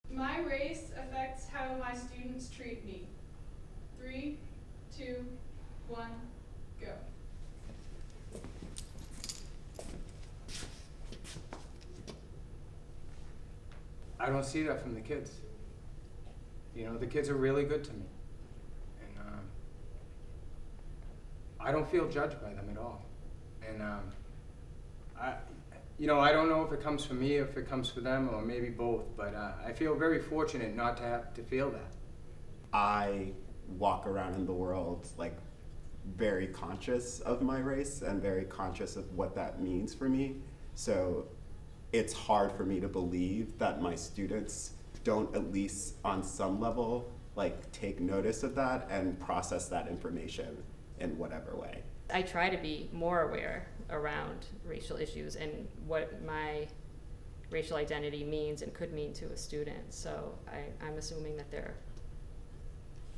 My race affects how my students treat me. 3, 2, 1, go. I don't see that from the kids. You know, the kids are really good to me. And I don't feel judged by them at all. And I don't know if it comes from me, if it comes from them, or maybe both, but I feel very fortunate not to have to feel that. I walk around in the world like very conscious of my race and very conscious of what that means for me. So it's hard for me to believe that my students don't, at least on some level, like take notice of that and process that information in whatever way. I try to be more aware around racial issues and what my racial identity means and could mean to a student. So I'm assuming that they're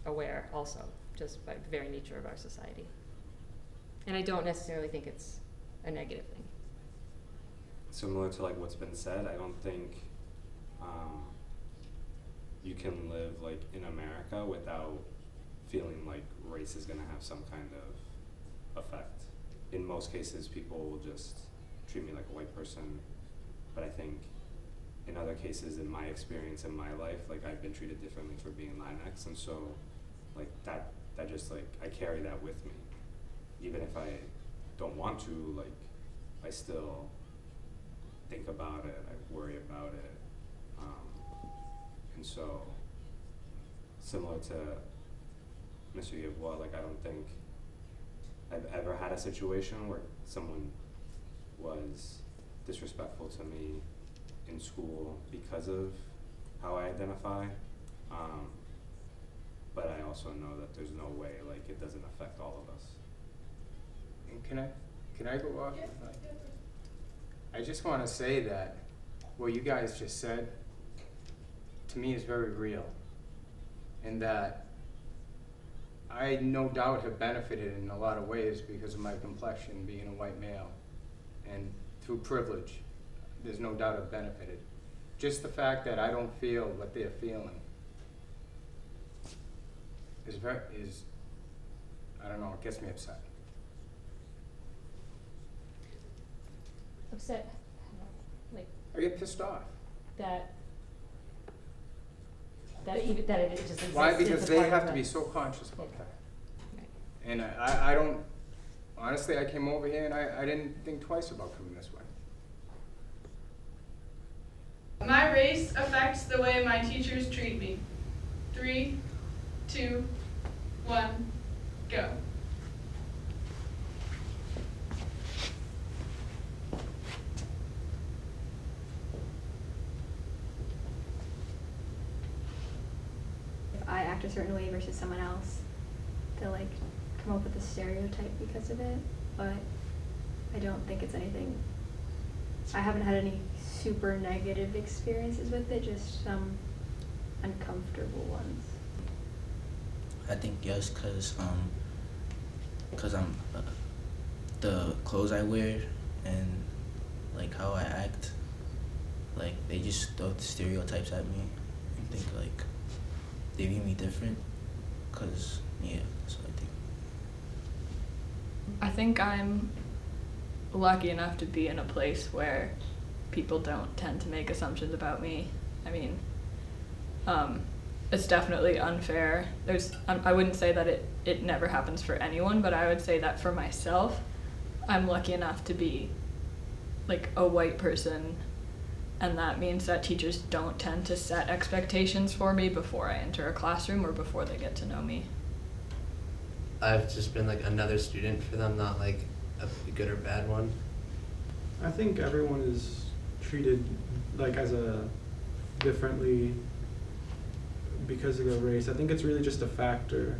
aware also, just by the very nature of our society. And I don't necessarily think it's a negative thing. Similar to like what's been said, I don't think you can live like in America without feeling like race is gonna have some kind of effect. In most cases, people will just treat me like a white person, but I think in other cases, in my experience in my life, like I've been treated differently for being Latinx, and so like that just like I carry that with me, even if I don't want to. Like I still think about it, I worry about it, and so similar to Mr. Yeboah, like I don't think I've ever had a situation where someone was disrespectful to me in school because of how I identify, but I also know that there's no way like it doesn't affect all of us. And can I go off? Yeah. I just want to say that what you guys just said to me is very real, and that I no doubt have benefited in a lot of ways because of my complexion, being a white male, and through privilege, there's no doubt I've benefited. Just the fact that I don't feel what they're feeling is I don't know, it gets me upset. Upset, like I get pissed off. that it just exists. Why? as Because a they part have of to be it. so conscious about that. Right. And I don't, honestly, I came over here and I didn't think twice about coming this way. My race affects the way my teachers treat me. 3, 2, 1, go. If I act a certain way versus someone else, they'll like come up with a stereotype because of it, but I don't think it's anything. I haven't had any super negative experiences with it, just some uncomfortable ones. I think yes, cause I'm the clothes I wear and like how I act, like they just throw stereotypes at me and think like they view me different. Cause yeah, that's what I think. I think I'm lucky enough to be in a place where people don't tend to make assumptions about me. I mean, it's definitely unfair. I wouldn't say that it never happens for anyone, but I would say that for myself, I'm lucky enough to be like a white person, and that means that teachers don't tend to set expectations for me before I enter a classroom or before they get to know me. I've just been like another student for them, not like a good or bad one. I think everyone is treated like as a differently because of their race. I think it's really just a factor